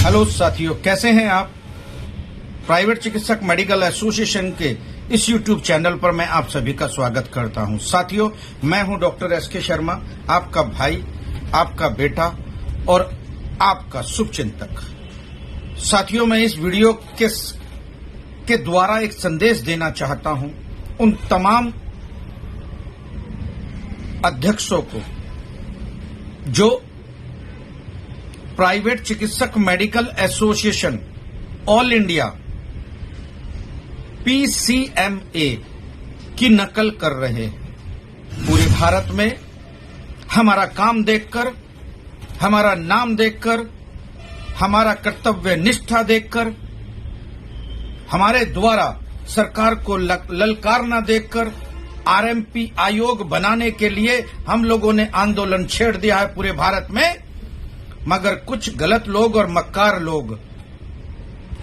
Hello साथियों, कैसे हैं आप। प्राइवेट चिकित्सक मेडिकल एसोसिएशन के इस यूट्यूब चैनल पर मैं आप सभी का स्वागत करता हूं। साथियों, मैं हूं डॉक्टर एसके शर्मा, आपका भाई, आपका बेटा और आपका शुभचिंतक। साथियों, मैं इस वीडियो के द्वारा एक संदेश देना चाहता हूं उन तमाम अध्यक्षों को जो प्राइवेट चिकित्सक medical association all India PCMA की नकल कर रहे हैं। पूरे भारत में हमारा काम देखकर, हमारा नाम देखकर, हमारा कर्तव्य निष्ठा देखकर, हमारे द्वारा सरकार को ललकारना देखकर RMP आयोग बनाने के लिए हम लोगों ने आंदोलन छेड़ दिया है पूरे भारत में। मगर कुछ गलत लोग और मक्कार लोग,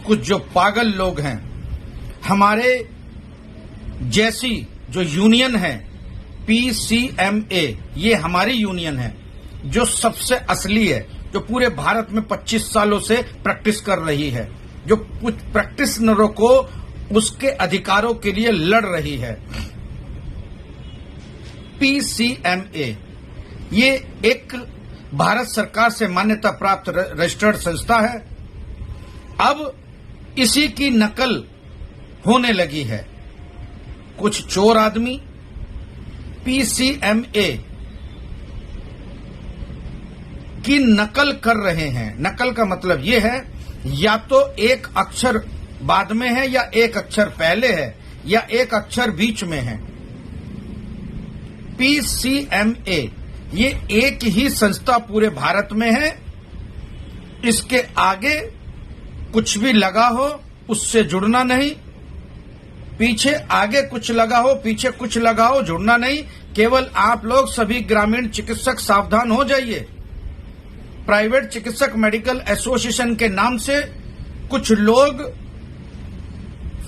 कुछ जो पागल लोग हैं, हमारे जैसी जो यूनियन है PCMA, ये हमारी यूनियन है जो सबसे असली है, जो पूरे भारत में 25 सालों से प्रैक्टिस कर रही है, जो कुछ प्रैक्टिशनरों को उसके अधिकारों के लिए लड़ रही है। PCMA ये एक भारत सरकार से मान्यता प्राप्त रजिस्टर्ड संस्था है। अब इसी की नकल होने लगी है। कुछ चोर आदमी PCMA की नकल कर रहे हैं। नकल का मतलब यह है, या तो एक अक्षर बाद में है, या एक अक्षर पहले है, या एक अक्षर बीच में है। PCMA ये एक ही संस्था पूरे भारत में है। इसके आगे कुछ भी लगा हो उससे जुड़ना नहीं, पीछे आगे कुछ लगा हो, पीछे कुछ लगा हो, जुड़ना नहीं। केवल आप लोग सभी ग्रामीण चिकित्सक सावधान हो जाइए। प्राइवेट चिकित्सक मेडिकल एसोसिएशन के नाम से कुछ लोग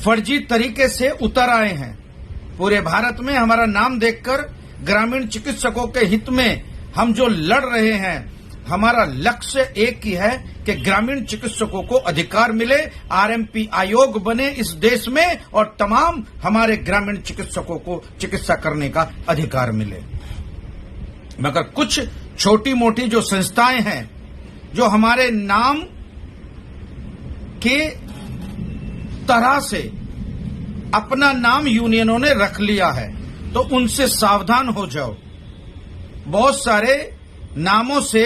फर्जी तरीके से उतर आए हैं। पूरे भारत में हमारा नाम देखकर ग्रामीण चिकित्सकों के हित में हम जो लड़ रहे हैं, हमारा लक्ष्य एक ही है कि ग्रामीण चिकित्सकों को अधिकार मिले, RMP आयोग बने इस देश में, और तमाम हमारे ग्रामीण चिकित्सकों को चिकित्सा करने का अधिकार मिले। मगर कुछ छोटी मोटी जो संस्थाएं हैं, जो हमारे नाम के तरह से अपना नाम यूनियनों ने रख लिया है, तो उनसे सावधान हो जाओ। बहुत सारे नामों से,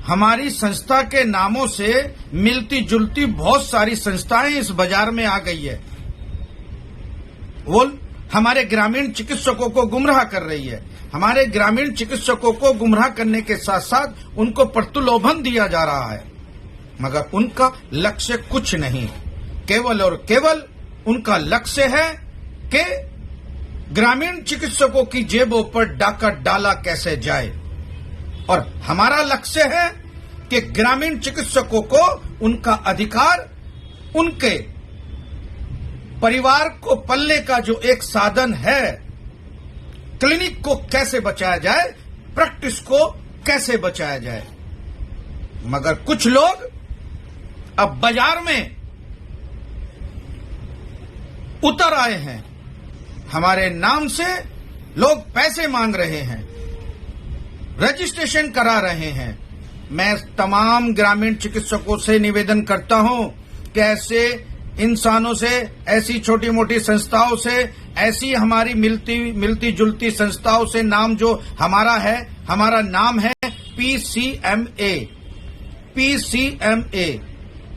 हमारी संस्था के नामों से मिलती जुलती बहुत सारी संस्थाएं इस बाजार में आ गई है। वो हमारे ग्रामीण चिकित्सकों को गुमराह कर रही है। हमारे ग्रामीण चिकित्सकों को गुमराह करने के साथ साथ उनको प्रलोभन दिया जा रहा है। मगर उनका लक्ष्य कुछ नहीं, केवल और केवल उनका लक्ष्य है कि ग्रामीण चिकित्सकों की जेबों पर डाका डाला कैसे जाए। और हमारा लक्ष्य है कि ग्रामीण चिकित्सकों को उनका अधिकार, उनके परिवार को पलने का जो एक साधन है, क्लिनिक को कैसे बचाया जाए, प्रैक्टिस को कैसे बचाया जाए। मगर कुछ लोग अब बाजार में उतर आए हैं। हमारे नाम से लोग पैसे मांग रहे हैं, रजिस्ट्रेशन करा रहे हैं। मैं तमाम ग्रामीण चिकित्सकों से निवेदन करता हूं कि ऐसे इंसानों से, ऐसी छोटी मोटी संस्थाओं से, ऐसी हमारी मिलती जुलती संस्थाओं से, नाम जो हमारा है, हमारा नाम है PCMA,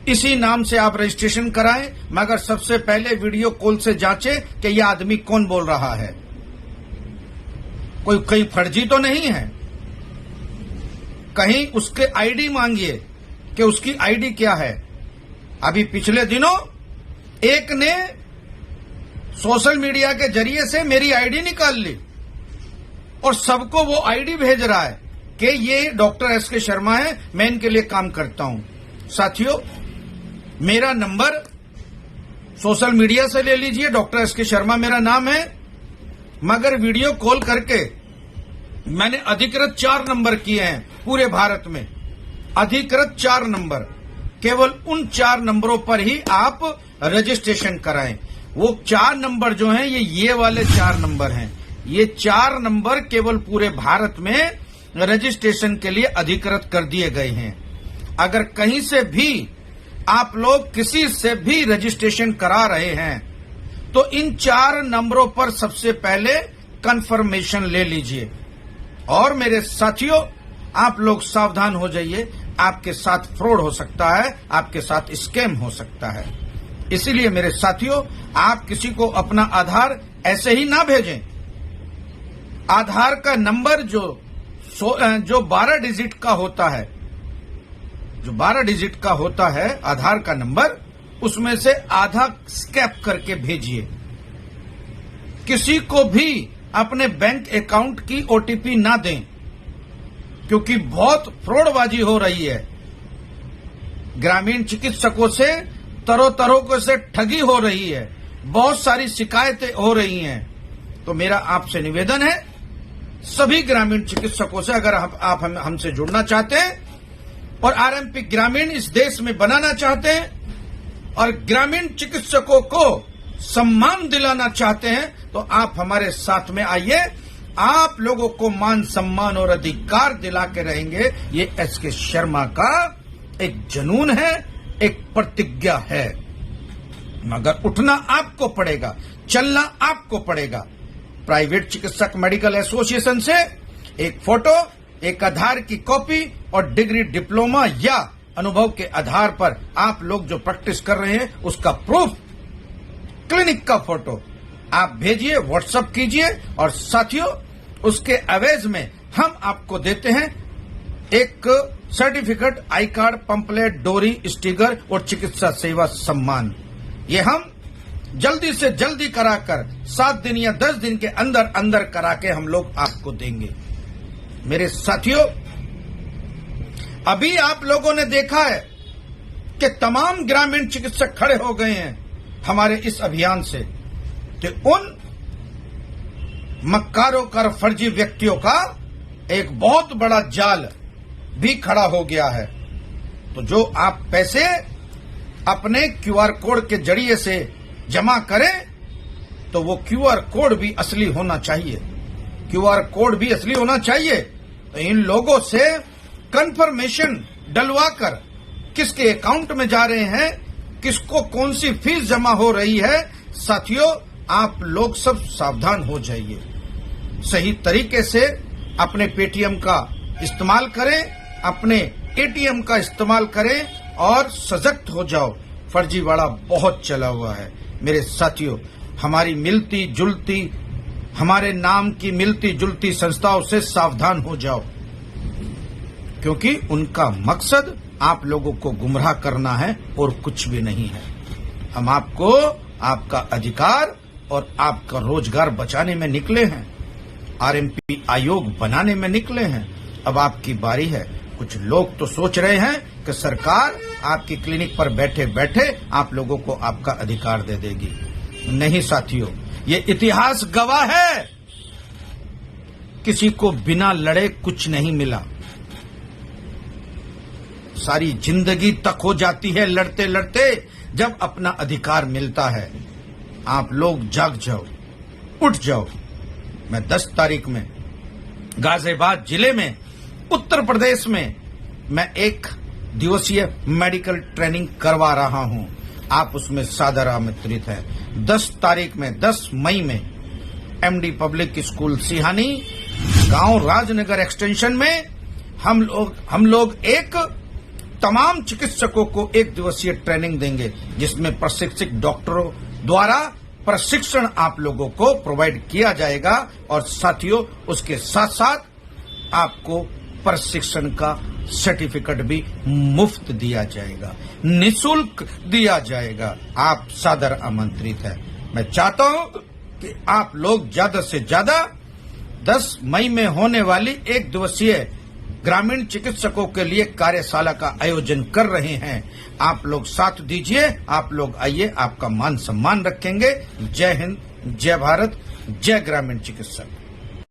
इसी नाम से आप रजिस्ट्रेशन कराएं। मगर सबसे पहले वीडियो कॉल से जांचें कि यह आदमी कौन बोल रहा है, कोई कहीं फर्जी तो नहीं है। कहीं उसके आईडी मांगिए कि उसकी आईडी क्या है। अभी पिछले दिनों एक ने सोशल मीडिया के जरिए से मेरी आईडी निकाल ली और सबको वो आईडी भेज रहा है कि ये डॉक्टर एसके शर्मा है, मैं इनके लिए काम करता हूं। साथियों, मेरा नंबर सोशल मीडिया से ले लीजिए, डॉक्टर एसके शर्मा मेरा नाम है। मगर वीडियो कॉल करके मैंने अधिकृत 4 नंबर किए हैं पूरे भारत में। अधिकृत 4 नंबर, केवल उन 4 नंबरों पर ही आप रजिस्ट्रेशन कराएं। वो 4 नंबर जो हैं ये वाले 4 नंबर हैं। ये 4 नंबर केवल पूरे भारत में रजिस्ट्रेशन के लिए अधिकृत कर दिए गए हैं। अगर कहीं से भी आप लोग किसी से भी रजिस्ट्रेशन करा रहे हैं तो इन 4 नंबरों पर सबसे पहले कंफर्मेशन ले लीजिए। और मेरे साथियों, आप लोग सावधान हो जाइए, आपके साथ फ्रॉड हो सकता है, आपके साथ स्कैम हो सकता है। इसीलिए मेरे साथियों, आप किसी को अपना आधार ऐसे ही ना भेजें। आधार का नंबर जो 12 डिजिट का होता है, जो 12 डिजिट का होता है आधार का नंबर, उसमें से आधा स्कैप करके भेजिए। किसी को भी अपने बैंक अकाउंट की ओटीपी ना दें, क्योंकि बहुत फ्रॉडबाजी हो रही है। ग्रामीण चिकित्सकों से तरह से ठगी हो रही है, बहुत सारी शिकायतें हो रही हैं। तो मेरा आपसे निवेदन है, सभी ग्रामीण चिकित्सकों से, अगर आप हमसे जुड़ना चाहते हैं और आरएमपी ग्रामीण इस देश में बनाना चाहते हैं और ग्रामीण चिकित्सकों को सम्मान दिलाना चाहते हैं, तो आप हमारे साथ में आइए। आप लोगों को मान सम्मान और अधिकार दिला के रहेंगे। ये एसके शर्मा का एक जुनून है, एक प्रतिज्ञा है। मगर उठना आपको पड़ेगा, चलना आपको पड़ेगा। प्राइवेट चिकित्सक मेडिकल एसोसिएशन से एक फोटो, एक आधार की कॉपी और डिग्री, डिप्लोमा या अनुभव के आधार पर आप लोग जो प्रैक्टिस कर रहे हैं उसका प्रूफ, क्लिनिक का फोटो आप भेजिए, व्हाट्सएप कीजिए। और साथियों, उसके एवज में हम आपको देते हैं एक सर्टिफिकेट, आई कार्ड, पंपलेट, डोरी, स्टिकर और चिकित्सा सेवा सम्मान। ये हम जल्दी से जल्दी कराकर 7 दिन या 10 दिन के अंदर अंदर करा के हम लोग आपको देंगे। मेरे साथियों, अभी आप लोगों ने देखा है कि तमाम ग्रामीण चिकित्सक खड़े हो गए हैं हमारे इस अभियान से, कि उन मक्कारों कर फर्जी व्यक्तियों का एक बहुत बड़ा जाल भी खड़ा हो गया है। तो जो आप पैसे अपने क्यूआर कोड के जरिए से जमा करें, तो वो क्यूआर कोड भी असली होना चाहिए। क्यूआर कोड भी असली होना चाहिए। तो इन लोगों से कंफर्मेशन डलवाकर किसके अकाउंट में जा रहे हैं, किसको कौन सी फीस जमा हो रही है, साथियों आप लोग सब सावधान हो जाइए। सही तरीके से अपने पेटीएम का इस्तेमाल करें, अपने एटीएम का इस्तेमाल करें और सजग हो जाओ। फर्जीवाड़ा बहुत चला हुआ है। मेरे साथियों, हमारी मिलती जुलती, हमारे नाम की मिलती जुलती संस्थाओं से सावधान हो जाओ, क्योंकि उनका मकसद आप लोगों को गुमराह करना है और कुछ भी नहीं है। हम आपको आपका अधिकार और आपका रोजगार बचाने में निकले हैं, आरएमपी आयोग बनाने में निकले हैं। अब आपकी बारी है। कुछ लोग तो सोच रहे हैं कि सरकार आपकी क्लिनिक पर बैठे बैठे आप लोगों को आपका अधिकार दे देगी। नहीं साथियों, ये इतिहास गवाह है, किसी को बिना लड़े कुछ नहीं मिला। सारी जिंदगी तक हो जाती है लड़ते लड़ते जब अपना अधिकार मिलता है। आप लोग जाग जाओ, उठ जाओ। मैं 10 तारीख में गाजियाबाद जिले में, उत्तर प्रदेश में मैं 1 दिवसीय मेडिकल ट्रेनिंग करवा रहा हूं। आप उसमें सादर आमंत्रित हैं। 10 तारीख में, 10 मई में एमडी पब्लिक स्कूल सिहानी, गांव राजनगर एक्सटेंशन में हम लोग एक तमाम चिकित्सकों को 1 दिवसीय ट्रेनिंग देंगे, जिसमें प्रशिक्षित डॉक्टरों द्वारा प्रशिक्षण आप लोगों को प्रोवाइड किया जाएगा। और साथियों, उसके साथ साथ आपको प्रशिक्षण का सर्टिफिकेट भी मुफ्त दिया जाएगा, निशुल्क दिया जाएगा। आप सादर आमंत्रित हैं। मैं चाहता हूं कि आप लोग ज्यादा से ज्यादा 10 मई में होने वाली 1 दिवसीय ग्रामीण चिकित्सकों के लिए कार्यशाला का आयोजन कर रहे हैं। आप लोग साथ दीजिए, आप लोग आइए, आपका मान सम्मान रखेंगे। जय हिंद, जय भारत, जय ग्रामीण चिकित्सक।